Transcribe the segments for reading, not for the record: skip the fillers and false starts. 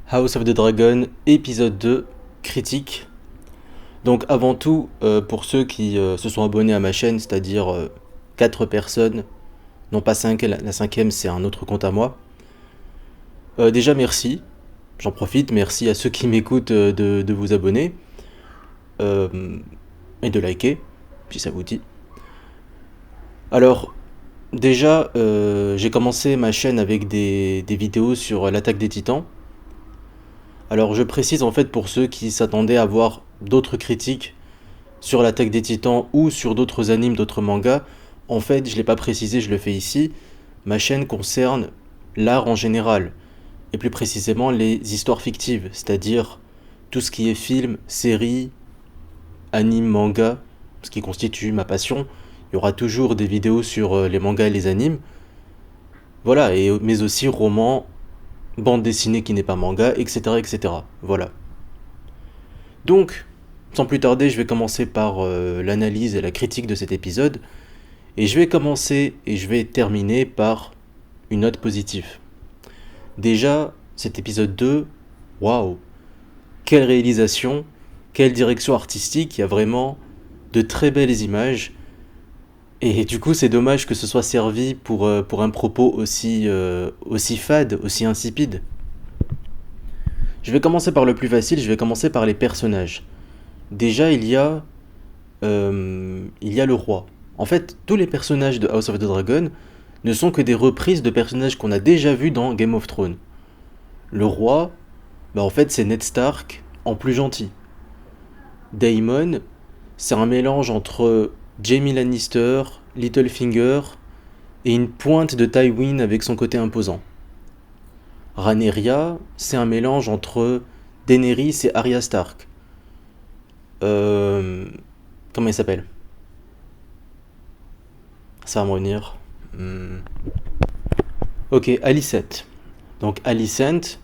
House of the Dragon, épisode 2, critique. Donc avant tout, pour ceux qui se sont abonnés à ma chaîne, c'est-à-dire 4 personnes, non pas 5, la cinquième c'est un autre compte à moi. Déjà merci, j'en profite, merci à ceux qui m'écoutent de vous abonner euh, et de liker, si ça vous dit. Alors déjà, j'ai commencé ma chaîne avec des vidéos sur l'attaque des titans. Alors je précise en fait pour ceux qui s'attendaient à voir d'autres critiques sur l'attaque des titans ou sur d'autres animes, d'autres mangas, en fait je l'ai pas précisé, je le fais ici. Ma chaîne concerne l'art en général, et plus précisément les histoires fictives, c'est-à-dire tout ce qui est film, série, anime, manga, ce qui constitue ma passion. Il y aura toujours des vidéos sur les mangas et les animes, voilà, mais aussi romans, bande dessinée qui n'est pas manga, etc., etc. Voilà. Donc, sans plus tarder, je vais commencer par l'analyse et la critique de cet épisode. Et je vais commencer et je vais terminer par une note positive. Déjà, cet épisode 2, waouh, quelle réalisation, quelle direction artistique, il y a vraiment de très belles images. Et du coup, c'est dommage que ce soit servi pour un propos aussi fade, aussi insipide. Je vais commencer par le plus facile, je vais commencer par les personnages. Déjà, il y a le roi. En fait, tous les personnages de House of the Dragon ne sont que des reprises de personnages qu'on a déjà vus dans Game of Thrones. Le roi, en fait, c'est Ned Stark en plus gentil. Daemon, c'est un mélange entre Jaime Lannister, Littlefinger et une pointe de Tywin avec son côté imposant. Rhaenyra, c'est un mélange entre Daenerys et Arya Stark. Euh, Comment il s'appelle? Ça va me revenir. Ok, Alicent. Donc Alicent,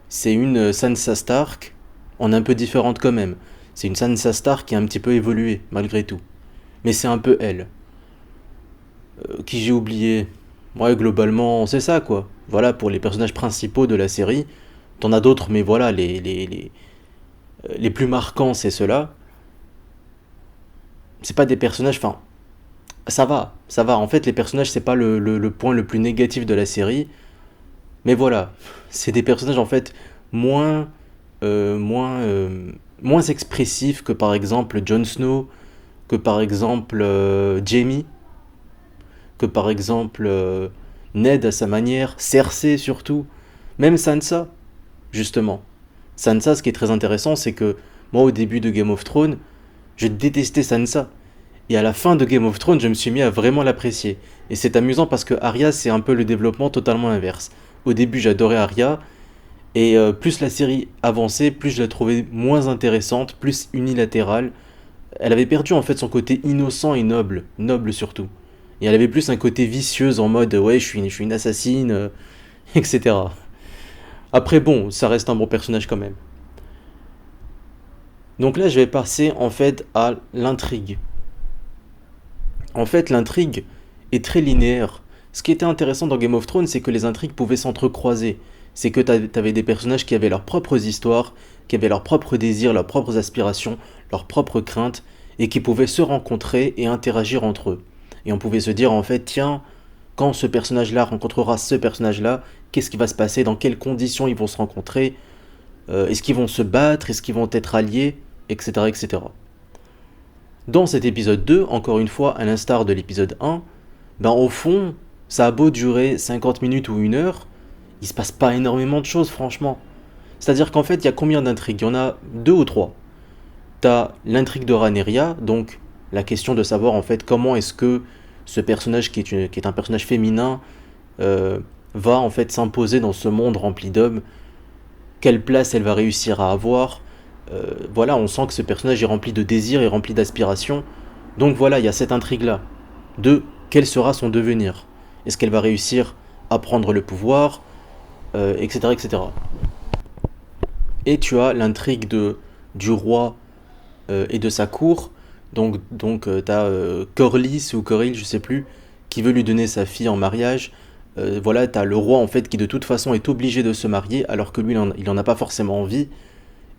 c'est une Sansa Stark, en un peu différente quand même. C'est une Sansa Stark qui a un petit peu évolué, malgré tout. Mais c'est un peu elle. Qui j'ai oublié. Ouais, globalement, c'est ça, quoi. Voilà, pour les personnages principaux de la série. T'en as d'autres, mais voilà, les plus marquants, c'est ceux-là. C'est pas des personnages, enfin, ça va, ça va. En fait, les personnages, c'est pas le point le plus négatif de la série. Mais voilà, c'est des personnages, en fait, moins, moins expressifs que, par exemple, Jon Snow, que, par exemple, Jaime, que, par exemple, Ned à sa manière, Cersei surtout, même Sansa, justement. Sansa, ce qui est très intéressant, c'est que moi, au début de Game of Thrones, je détestais Sansa. Et à la fin de Game of Thrones, je me suis mis à vraiment l'apprécier. Et c'est amusant parce que Arya, c'est un peu le développement totalement inverse. Au début, j'adorais Arya, et plus la série avançait, plus je la trouvais moins intéressante, plus unilatérale. Elle avait perdu en fait son côté innocent et noble, noble surtout. Et elle avait plus un côté vicieuse en mode ouais, je suis une assassine, etc. Après, bon, ça reste un bon personnage quand même. Donc là, je vais passer en fait à l'intrigue. En fait, l'intrigue est très linéaire. Ce qui était intéressant dans Game of Thrones, c'est que les intrigues pouvaient s'entrecroiser. C'est que t'avais des personnages qui avaient leurs propres histoires, qui avaient leurs propres désirs, leurs propres aspirations, leurs propres craintes, et qui pouvaient se rencontrer et interagir entre eux. Et on pouvait se dire en fait, tiens, quand ce personnage-là rencontrera ce personnage-là, qu'est-ce qui va se passer, dans quelles conditions ils vont se rencontrer, est-ce qu'ils vont se battre, est-ce qu'ils vont être alliés, etc., etc. Dans cet épisode 2, encore une fois, à l'instar de l'épisode 1, au fond, ça a beau durer 50 minutes ou 1 heure, il se passe pas énormément de choses, franchement. C'est-à-dire qu'en fait, il y a combien d'intrigues? Il y en a deux ou trois. T'as l'intrigue de Rhaenyra, donc la question de savoir en fait comment est-ce que ce personnage qui est un personnage féminin euh, va en fait s'imposer dans ce monde rempli d'hommes, quelle place elle va réussir à avoir. Voilà, on sent que ce personnage est rempli de désirs et rempli d'aspirations. Donc voilà, il y a cette intrigue-là. De quel sera son devenir? Est-ce qu'elle va réussir à prendre le pouvoir, etc., etc. Et tu as l'intrigue du roi et de sa cour. Donc tu as Corlys ou Coril, je sais plus, qui veut lui donner sa fille en mariage. Voilà, t'as le roi en fait qui de toute façon est obligé de se marier alors que lui il en a pas forcément envie.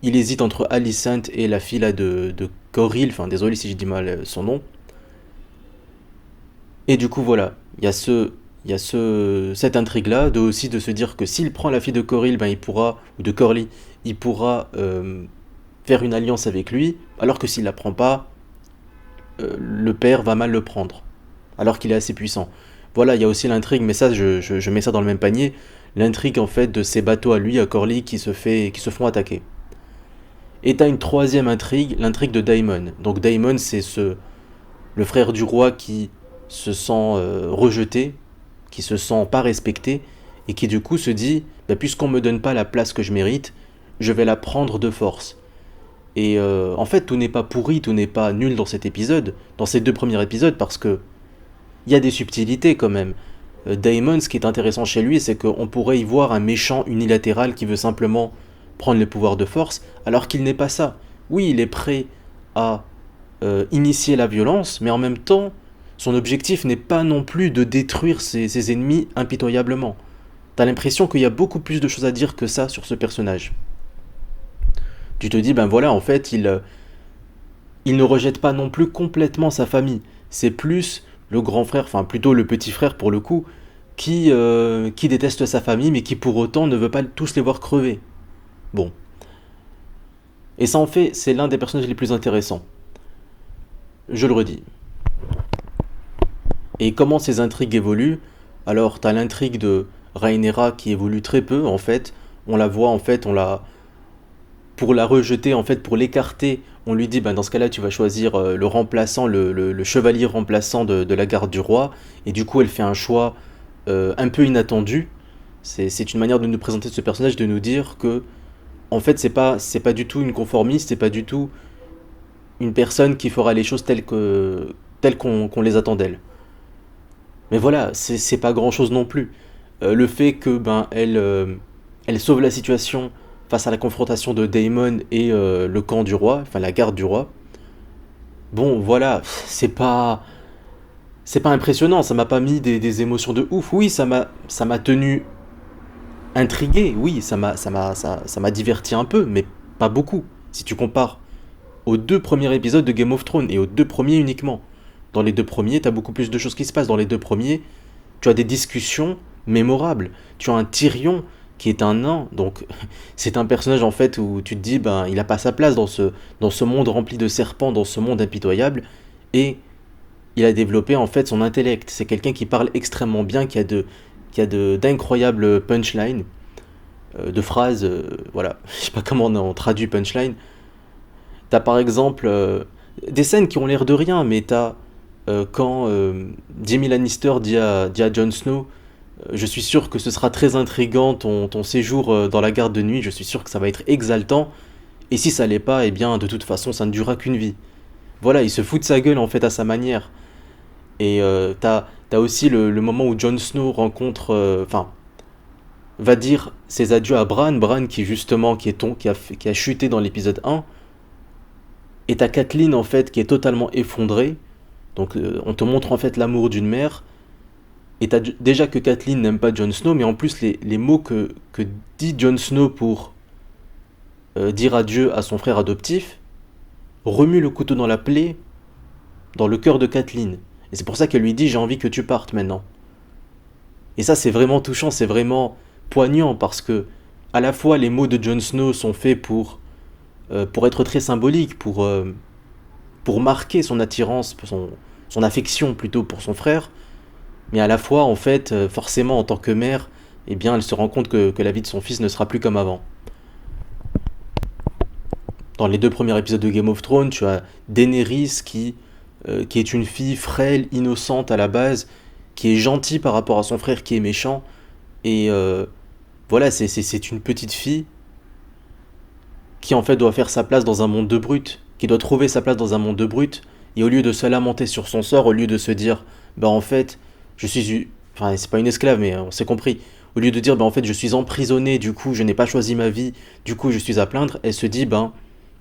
Il hésite entre Alicent et la fille là de Coril, enfin désolé si j'ai dit mal son nom. Et du coup voilà, cette intrigue là de aussi de se dire que s'il prend la fille de Coril, ben il pourra ou de Corly, il pourra faire une alliance avec lui, alors que s'il la prend pas, le père va mal le prendre, alors qu'il est assez puissant. Voilà, il y a aussi l'intrigue, mais ça, je mets ça dans le même panier. L'intrigue en fait de ces bateaux à lui, à Corley, qui se font attaquer. Et t'as une troisième intrigue, l'intrigue de Daemon. Donc Daemon, c'est le frère du roi qui se sent rejeté, qui se sent pas respecté, et qui du coup se dit, bah, puisqu'on me donne pas la place que je mérite, je vais la prendre de force. Et en fait, tout n'est pas pourri, tout n'est pas nul dans cet épisode, dans ces deux premiers épisodes, parce que il y a des subtilités quand même. Daemon, ce qui est intéressant chez lui, c'est qu'on pourrait y voir un méchant unilatéral qui veut simplement prendre le pouvoir de force, alors qu'il n'est pas ça. Oui, il est prêt à initier la violence, mais en même temps, son objectif n'est pas non plus de détruire ses ennemis impitoyablement. T'as l'impression qu'il y a beaucoup plus de choses à dire que ça sur ce personnage. Tu te dis, ben voilà, en fait, il ne rejette pas non plus complètement sa famille. C'est plus le grand frère, enfin plutôt le petit frère pour le coup, qui déteste sa famille, mais qui pour autant ne veut pas tous les voir crever. Bon. Et ça en fait, c'est l'un des personnages les plus intéressants. Je le redis. Et comment ces intrigues évoluent? Alors, t'as l'intrigue de Rhaenyra qui évolue très peu, en fait. On la voit, en fait, pour la rejeter, en fait, pour l'écarter, on lui dit, ben, dans ce cas-là, tu vas choisir le remplaçant, le chevalier remplaçant de la garde du roi. Et du coup, elle fait un choix un peu inattendu. C'est une manière de nous présenter ce personnage, de nous dire que, en fait, c'est pas du tout une conformiste, c'est pas du tout une personne qui fera les choses telles qu'on les attend d'elle. Mais voilà, c'est pas grand-chose non plus. Le fait que ben elle sauve la situation face à la confrontation de Daemon et le camp du roi, enfin la garde du roi. Bon, voilà, c'est pas impressionnant, ça m'a pas mis des émotions de ouf. Oui, ça m'a tenu intrigué, oui, ça m'a diverti un peu, mais pas beaucoup. Si tu compares aux deux premiers épisodes de Game of Thrones et aux deux premiers uniquement. Dans les deux premiers, t'as beaucoup plus de choses qui se passent. Dans les deux premiers, tu as des discussions mémorables. Tu as un Tyrion qui est un nain, donc c'est un personnage en fait où tu te dis, ben, il a pas sa place dans ce monde rempli de serpents, dans ce monde impitoyable, et il a développé en fait son intellect. C'est quelqu'un qui parle extrêmement bien, d'incroyables punchlines, de phrases, voilà, je sais pas comment on traduit punchline. T'as par exemple des scènes qui ont l'air de rien, mais t'as quand Jaime Lannister dit à Jon Snow, je suis sûr que ce sera très intriguant ton séjour dans la garde de nuit, je suis sûr que ça va être exaltant, et si ça l'est pas, eh bien de toute façon ça ne durera qu'une vie. Voilà, il se fout de sa gueule en fait à sa manière. Et t'as aussi le moment où Jon Snow rencontre, enfin, va dire ses adieux à Bran qui justement qui a chuté dans l'épisode 1. Et t'as Catelyn en fait qui est totalement effondrée. Donc on te montre en fait l'amour d'une mère. Et t'as déjà que Catelyn n'aime pas Jon Snow, mais en plus les mots que dit Jon Snow pour dire adieu à son frère adoptif remuent le couteau dans la plaie dans le cœur de Catelyn. Et c'est pour ça qu'elle lui dit j'ai envie que tu partes maintenant. Et ça c'est vraiment touchant, c'est vraiment poignant parce que à la fois les mots de Jon Snow sont faits pour être très symboliques, pour marquer son attirance, son affection plutôt pour son frère, mais à la fois, en fait, forcément, en tant que mère, eh bien, elle se rend compte que la vie de son fils ne sera plus comme avant. Dans les deux premiers épisodes de Game of Thrones, tu as Daenerys qui est une fille frêle, innocente à la base, qui est gentille par rapport à son frère qui est méchant, et voilà, c'est une petite fille qui en fait doit faire sa place dans un monde de brutes, qui doit trouver sa place dans un monde de brutes, et au lieu de se lamenter sur son sort, au lieu de se dire, bah en fait, enfin c'est pas une esclave, mais on s'est compris, au lieu de dire, bah en fait je suis emprisonnée, du coup je n'ai pas choisi ma vie, du coup je suis à plaindre, elle se dit,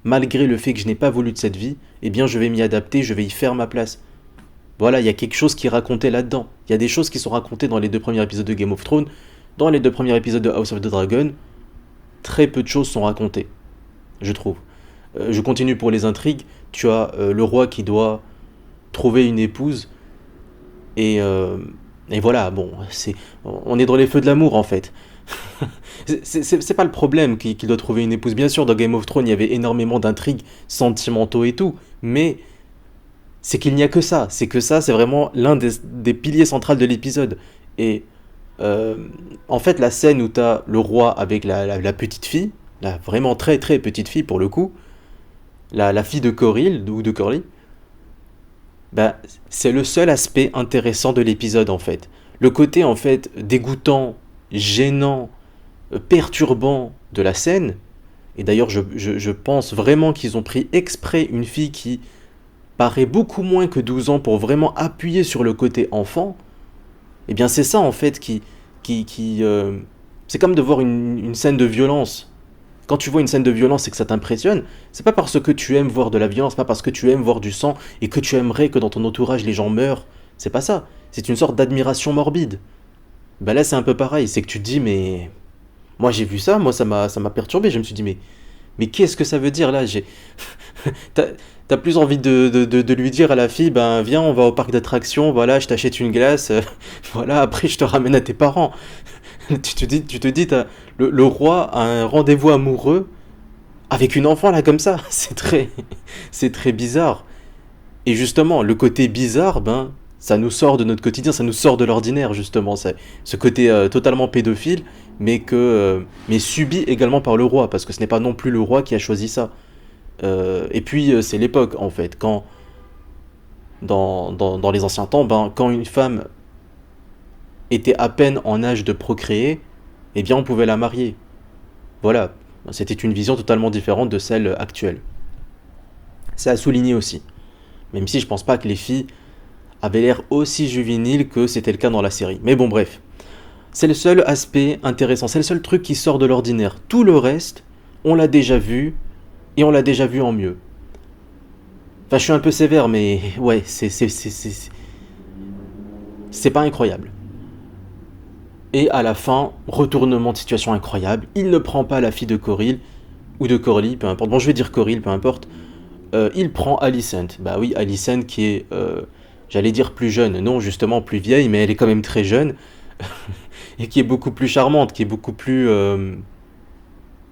malgré le fait que je n'ai pas voulu de cette vie, eh bien je vais m'y adapter, je vais y faire ma place. Voilà, il y a quelque chose qui est raconté là-dedans. Il y a des choses qui sont racontées dans les 2 premiers épisodes de Game of Thrones. Dans les 2 premiers épisodes de House of the Dragon, très peu de choses sont racontées, je trouve. Je continue pour les intrigues. Tu as le roi qui doit trouver une épouse. Et, euh, et voilà, bon, on est dans les feux de l'amour en fait. C'est pas le problème qu'il doit trouver une épouse. Bien sûr, dans Game of Thrones, il y avait énormément d'intrigues, sentimentaux et tout. Mais c'est qu'il n'y a que ça. C'est que ça, c'est vraiment l'un des piliers centraux de l'épisode. Et euh, en fait, la scène où t'as le roi avec la petite fille, la vraiment très très petite fille pour le coup, la fille de Coril, ou de Corley, bah, c'est le seul aspect intéressant de l'épisode en fait. Le côté en fait dégoûtant, gênant, perturbant de la scène, et d'ailleurs je pense vraiment qu'ils ont pris exprès une fille qui paraît beaucoup moins que 12 ans pour vraiment appuyer sur le côté enfant, et bien c'est ça en fait qui c'est comme de voir une scène de violence. Quand tu vois une scène de violence et que ça t'impressionne, c'est pas parce que tu aimes voir de la violence, pas parce que tu aimes voir du sang et que tu aimerais que dans ton entourage les gens meurent. C'est pas ça. C'est une sorte d'admiration morbide. Bah là c'est un peu pareil, c'est que tu te dis mais moi j'ai vu ça, moi ça m'a perturbé, je me suis dit mais qu'est-ce que ça veut dire là. T'as, t'as plus envie de lui dire à la fille ben viens on va au parc d'attractions, voilà je t'achète une glace, voilà après je te ramène à tes parents. Tu te dis le roi a un rendez-vous amoureux avec une enfant là comme ça, c'est très bizarre. Et justement, le côté bizarre, ben, ça nous sort de notre quotidien, ça nous sort de l'ordinaire justement. C'est ce côté totalement pédophile, mais subi également par le roi, parce que ce n'est pas non plus le roi qui a choisi ça. Et puis c'est l'époque en fait, quand dans les anciens temps, ben, quand une femme était à peine en âge de procréer, eh bien on pouvait la marier. Voilà, c'était une vision totalement différente de celle actuelle. C'est à souligner aussi. Même si je pense pas que les filles avaient l'air aussi juvéniles que c'était le cas dans la série. Mais bon, bref. C'est le seul aspect intéressant, c'est le seul truc qui sort de l'ordinaire. Tout le reste, on l'a déjà vu, et on l'a déjà vu en mieux. Enfin, je suis un peu sévère, mais ouais, c'est pas incroyable. Et à la fin, retournement de situation incroyable, il ne prend pas la fille de Coril, ou de Corley, peu importe. Bon, je vais dire Coril, peu importe. Il prend Alicent. Bah oui, Alicent qui est, j'allais dire plus jeune, non justement plus vieille, mais elle est quand même très jeune, et qui est beaucoup plus charmante, qui est beaucoup plus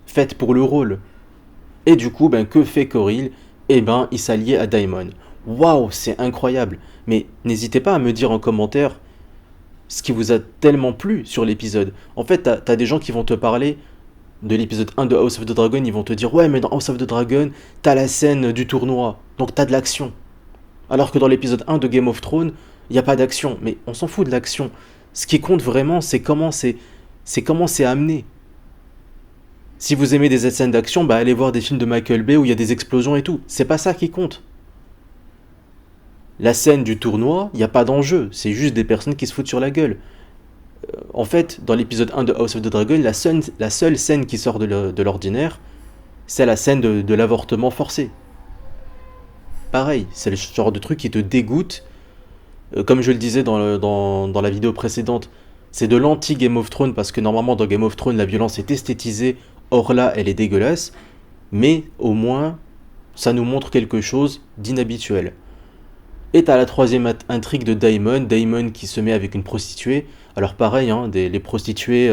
faite pour le rôle. Et du coup, ben, que fait Coril? Eh ben, il s'allie à Daemon. Waouh, c'est incroyable. Mais n'hésitez pas à me dire en commentaire ce qui vous a tellement plu sur l'épisode. En fait, t'as des gens qui vont te parler de l'épisode 1 de House of the Dragon, ils vont te dire ouais mais dans House of the Dragon, t'as la scène du tournoi, donc t'as de l'action. Alors que dans l'épisode 1 de Game of Thrones, il n'y a pas d'action. Mais on s'en fout de l'action. Ce qui compte vraiment, c'est comment c'est amené. Si vous aimez des scènes d'action, bah allez voir des films de Michael Bay où il y a des explosions et tout. C'est pas ça qui compte. La scène du tournoi, il n'y a pas d'enjeu. C'est juste des personnes qui se foutent sur la gueule. En fait, dans l'épisode 1 de House of the Dragon, la seule scène qui sort de l'ordinaire, c'est la scène de l'avortement forcé. Pareil, c'est le genre de truc qui te dégoûte. Comme je le disais dans la vidéo précédente, c'est de l'anti-Game of Thrones parce que normalement dans Game of Thrones la violence est esthétisée, or là elle est dégueulasse, mais au moins ça nous montre quelque chose d'inhabituel. Et t'as la troisième intrigue de Daemon qui se met avec une prostituée. Alors pareil, hein, les prostituées,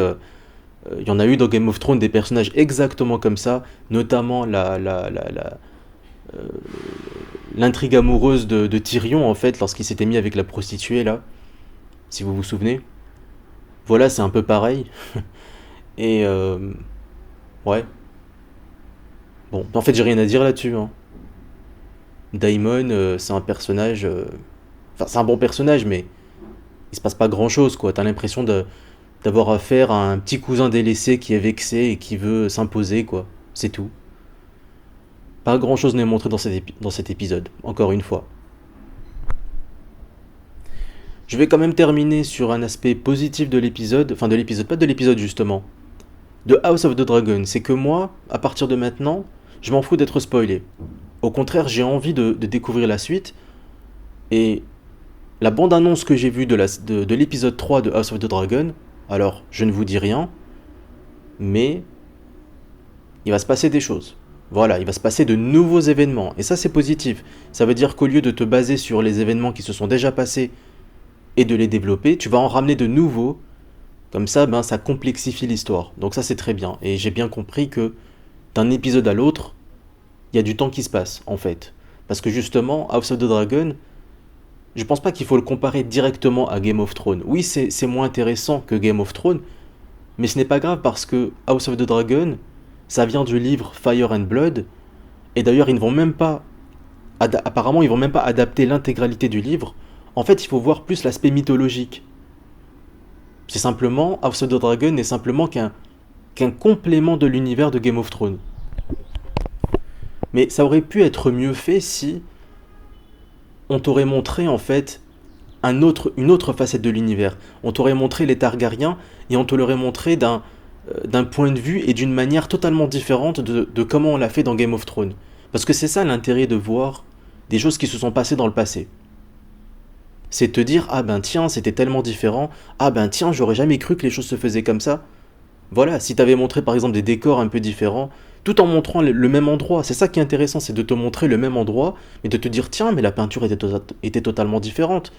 il y en a eu dans Game of Thrones des personnages exactement comme ça, notamment euh, l'intrigue amoureuse de Tyrion en fait, lorsqu'il s'était mis avec la prostituée là, si vous vous souvenez. Voilà, c'est un peu pareil. Et ouais, bon, en fait j'ai rien à dire là-dessus. Hein. Daemon, c'est un personnage, enfin c'est un bon personnage, mais il se passe pas grand-chose quoi. T'as l'impression d'avoir affaire à un petit cousin délaissé qui est vexé et qui veut s'imposer quoi. C'est tout. Pas grand-chose n'est montré dans cet épisode, encore une fois. Je vais quand même terminer sur un aspect positif de l'épisode, enfin de l'épisode, pas de l'épisode justement, de House of the Dragon. C'est que moi, à partir de maintenant, je m'en fous d'être spoilé. Au contraire, j'ai envie de découvrir la suite, et La bande-annonce que j'ai vue de l'épisode 3 de House of the Dragon, alors je ne vous dis rien, mais il va se passer des choses. Voilà, il va se passer de nouveaux événements. Et ça, c'est positif. Ça veut dire qu'au lieu de te baser sur les événements qui se sont déjà passés et de les développer, tu vas en ramener de nouveaux. Comme ça, ben, ça complexifie l'histoire. Donc ça, c'est très bien. Et j'ai bien compris que d'un épisode à l'autre, il y a du temps qui se passe, en fait. Parce que justement, House of the Dragon, je pense pas qu'il faut le comparer directement à Game of Thrones. Oui, c'est moins intéressant que Game of Thrones, mais ce n'est pas grave parce que House of the Dragon, ça vient du livre Fire and Blood, et d'ailleurs, ils ne vont même pas, apparemment, ils vont même pas adapter l'intégralité du livre. En fait, il faut voir plus l'aspect mythologique. C'est simplement, House of the Dragon n'est simplement qu'un complément de l'univers de Game of Thrones. Mais ça aurait pu être mieux fait si on t'aurait montré en fait une autre facette de l'univers. On t'aurait montré les Targaryens et on te l'aurait montré d'un point de vue et d'une manière totalement différente de comment on l'a fait dans Game of Thrones. Parce que c'est ça l'intérêt de voir des choses qui se sont passées dans le passé. C'est te dire, ah ben tiens, c'était tellement différent, ah ben tiens, j'aurais jamais cru que les choses se faisaient comme ça. Voilà, si t'avais montré par exemple des décors un peu différents, tout en montrant le même endroit, c'est ça qui est intéressant, c'est de te montrer le même endroit, mais de te dire, tiens, mais la peinture était totalement différente.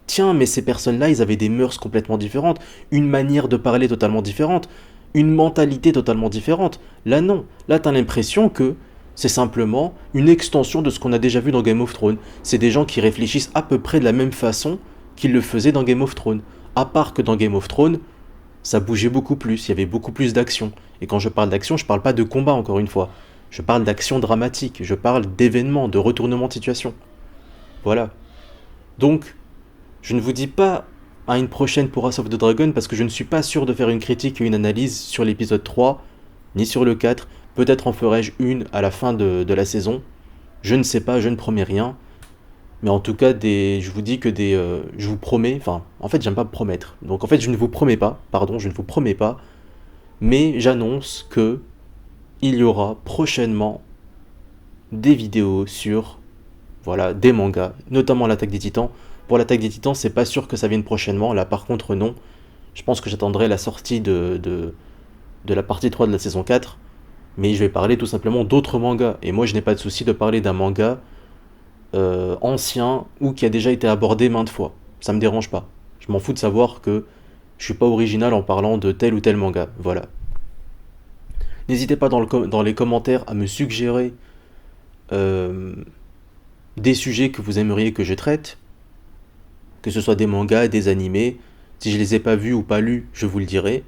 Tiens, mais ces personnes-là, ils avaient des mœurs complètement différentes, une manière de parler totalement différente, une mentalité totalement différente. Là, non. Là, t'as l'impression que c'est simplement une extension de ce qu'on a déjà vu dans Game of Thrones. C'est des gens qui réfléchissent à peu près de la même façon qu'ils le faisaient dans Game of Thrones. À part que dans Game of Thrones, ça bougeait beaucoup plus, il y avait beaucoup plus d'action. Et quand je parle d'action, je parle pas de combat encore une fois. Je parle d'action dramatique, je parle d'événements, de retournements de situation. Voilà. Donc, je ne vous dis pas à une prochaine pour House of the Dragon parce que je ne suis pas sûr de faire une critique et une analyse sur l'épisode 3, ni sur le 4. Peut-être en ferai-je une à la fin de la saison. Je ne sais pas, je ne promets rien. Mais en tout cas, je vous dis que je vous promets, enfin, en fait, j'aime pas me promettre. Donc en fait, je ne vous promets pas, pardon, je ne vous promets pas, mais j'annonce que il y aura prochainement des vidéos sur, voilà, des mangas, notamment l'Attaque des Titans. Pour l'Attaque des Titans, c'est pas sûr que ça vienne prochainement. Là, par contre, non. Je pense que j'attendrai la sortie de la partie 3 de la saison 4. Mais je vais parler tout simplement d'autres mangas. Et moi, je n'ai pas de souci de parler d'un manga ancien ou qui a déjà été abordé maintes fois. Ça me dérange pas. Je m'en fous de savoir que je suis pas original en parlant de tel ou tel manga. Voilà. N'hésitez pas dans les commentaires à me suggérer euh, des sujets que vous aimeriez que je traite, que ce soit des mangas, des animés. Si je les ai pas vus ou pas lus, je vous le dirai.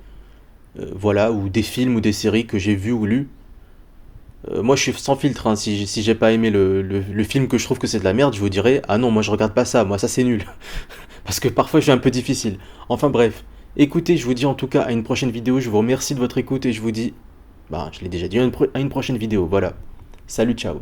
Voilà, ou des films ou des séries que j'ai vus ou lus. Moi, je suis sans filtre, hein. Si j'ai pas aimé le film que je trouve que c'est de la merde, je vous dirai, ah non, moi je regarde pas ça, moi ça c'est nul. Parce que parfois je suis un peu difficile. Enfin bref, écoutez, je vous dis en tout cas à une prochaine vidéo, je vous remercie de votre écoute et je vous dis, bah je l'ai déjà dit, à une prochaine vidéo, voilà. Salut, ciao.